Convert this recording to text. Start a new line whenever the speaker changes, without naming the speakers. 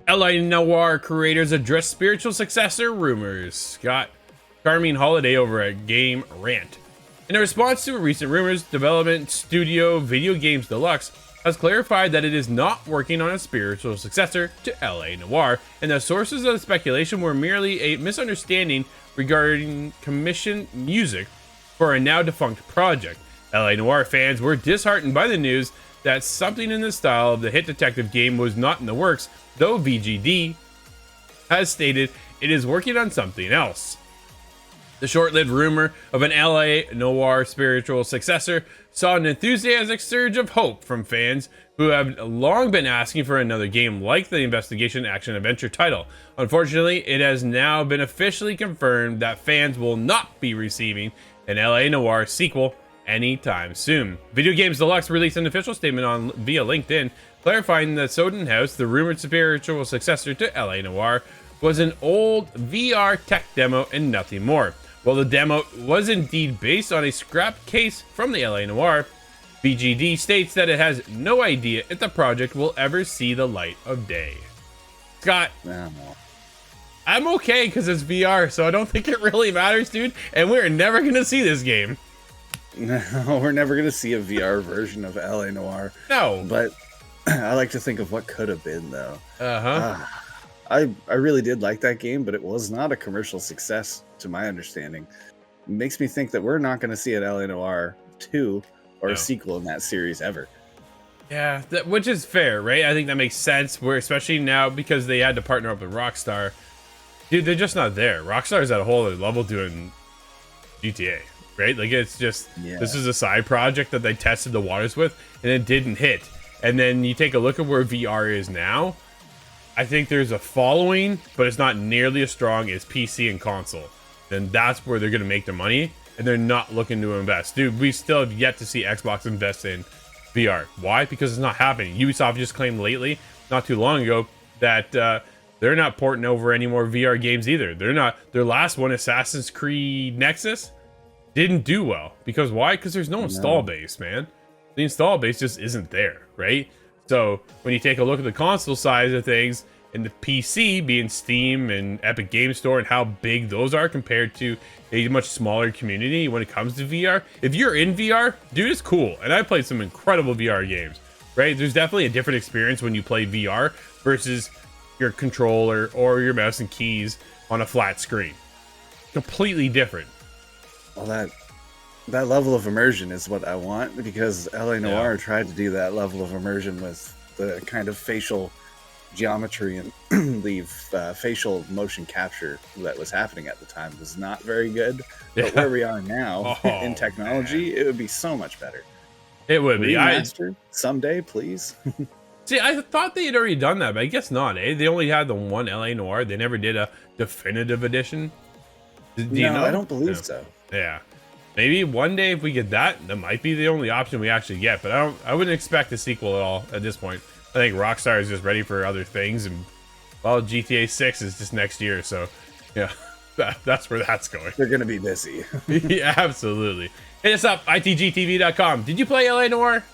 L.A Noire creators address spiritual successor rumors. Got Charming Holiday over at Game Rant. In a response to recent rumors, development studio Video Games Deluxe has clarified that it is not working on a spiritual successor to L.A Noire, and the sources of the speculation were merely a misunderstanding regarding commissioned music for a now defunct project. L.A Noire fans were disheartened by the news that something in the style of the hit detective game was not in the works, though VGD has stated it is working on something else. The short-lived rumor of an L.A Noire spiritual successor saw an enthusiastic surge of hope from fans who have long been asking for another game like the investigation action-adventure title. Unfortunately, it has now been officially confirmed that fans will not be receiving an L.A Noire sequel anytime soon. Video Games Deluxe released an official statement via LinkedIn, clarifying that Soden House, the rumored spiritual successor to L.A Noire, was an old VR tech demo and nothing more. While the demo was indeed based on a scrap case from the L.A Noire, VGD states that it has no idea if the project will ever see the light of day. Scott, I'm okay because it's VR, so I don't think it really matters, dude, and we're never going to see this game.
No, we're never going to see a VR version of L.A Noire.
No.
But I like to think of what could have been, though.
Uh-huh.
I really did like that game, but it was not a commercial success, to my understanding. It makes me think that we're not going to see an L.A Noire 2 or a sequel in that series ever.
Yeah, which is fair, right? I think that makes sense, where especially now because they had to partner up with Rockstar. Dude, they're just not there. Rockstar's at a whole other level doing GTA. Right? Like, it's just, this is a side project that they tested the waters with, and it didn't hit. And then you take a look at where VR is now. I think there's a following, but it's not nearly as strong as PC and console. Then that's where they're going to make their money, and they're not looking to invest. Dude, we still have yet to see Xbox invest in VR. Why? Because it's not happening. Ubisoft just claimed lately, not too long ago, that they're not porting over any more VR games either. They're not. Their last one, Assassin's Creed Nexus, didn't do well. Because why? Because there's no install base, man. The install base just isn't there, right? So when you take a look at the console side of things, and the PC being Steam and Epic Game Store and how big those are compared to a much smaller community when it comes to VR. If you're in VR, dude, it's cool. And I played some incredible VR games, right? There's definitely a different experience when you play VR versus your controller or your mouse and keys on a flat screen. Completely different.
Well, that level of immersion is what I want, because L.A Noire tried to do that level of immersion with the kind of facial geometry and the facial motion capture that was happening at the time was not very good. But where we are now in technology, it would be so much better.
It would be.
Remastered someday, please.
See, I thought they had already done that, but I guess not, eh? They only had the one L.A Noire. They never did a definitive edition. Do you know?
I don't believe so.
Yeah. Maybe one day if we get that might be the only option we actually get, but I wouldn't expect a sequel at all at this point. I think Rockstar is just ready for other things, and well, GTA 6 is just next year, so yeah, that's where that's going.
They're going to be busy.
Yeah, absolutely. Hit us up, itgtv.com. Did you play L.A Noire?